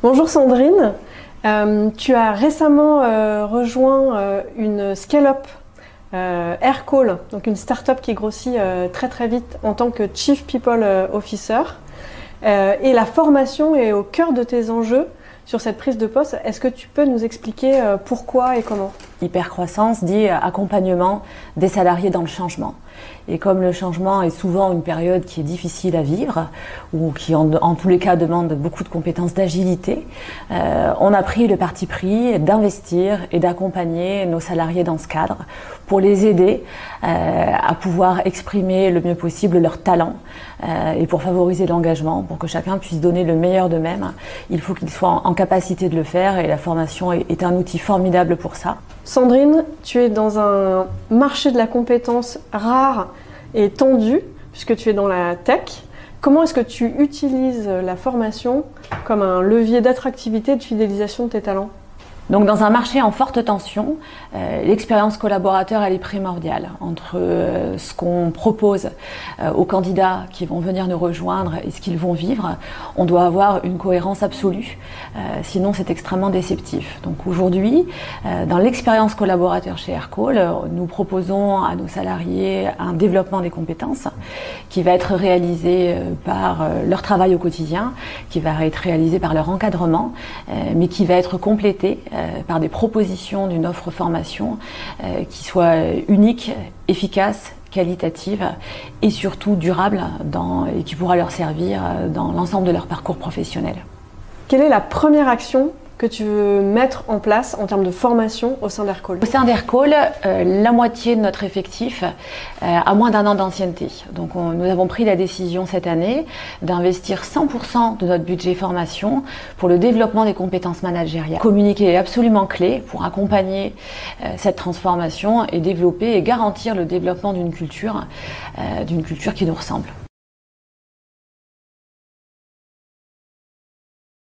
Bonjour Sandrine, tu as récemment rejoint une scale-up Aircall, donc une start-up qui grossit très très vite en tant que Chief People Officer. Et la formation est au cœur de tes enjeux sur cette prise de poste. Est-ce que tu peux nous expliquer pourquoi et comment ? Hypercroissance dit accompagnement des salariés dans le changement. Et comme le changement est souvent une période qui est difficile à vivre, ou qui en tous les cas demande beaucoup de compétences d'agilité, on a pris le parti pris d'investir et d'accompagner nos salariés dans ce cadre pour les aider à pouvoir exprimer le mieux possible leurs talents et pour favoriser l'engagement, pour que chacun puisse donner le meilleur d'eux-mêmes. Il faut qu'ils soient en capacité de le faire et la formation est un outil formidable pour ça. Sandrine, tu es dans un marché de la compétence rare et tendu, puisque tu es dans la tech. Comment est-ce que tu utilises la formation comme un levier d'attractivité et de fidélisation de tes talents ? Donc dans un marché en forte tension, l'expérience collaborateur elle est primordiale entre ce qu'on propose aux candidats qui vont venir nous rejoindre et ce qu'ils vont vivre. On doit avoir une cohérence absolue, sinon c'est extrêmement déceptif. Donc aujourd'hui, dans l'expérience collaborateur chez Aircall, nous proposons à nos salariés un développement des compétences qui va être réalisé par leur travail au quotidien, qui va être réalisé par leur encadrement, mais qui va être complété par des propositions d'une offre formation qui soit unique, efficace, qualitative et surtout durable et qui pourra leur servir dans l'ensemble de leur parcours professionnel. Quelle est la première action que tu veux mettre en place en termes de formation au sein d'Aircall ? Au sein d'Aircall, la moitié de notre effectif a moins d'1 an d'ancienneté. Donc nous avons pris la décision cette année d'investir 100% de notre budget formation pour le développement des compétences managériales. Communiquer est absolument clé pour accompagner cette transformation et développer et garantir le développement d'une culture qui nous ressemble.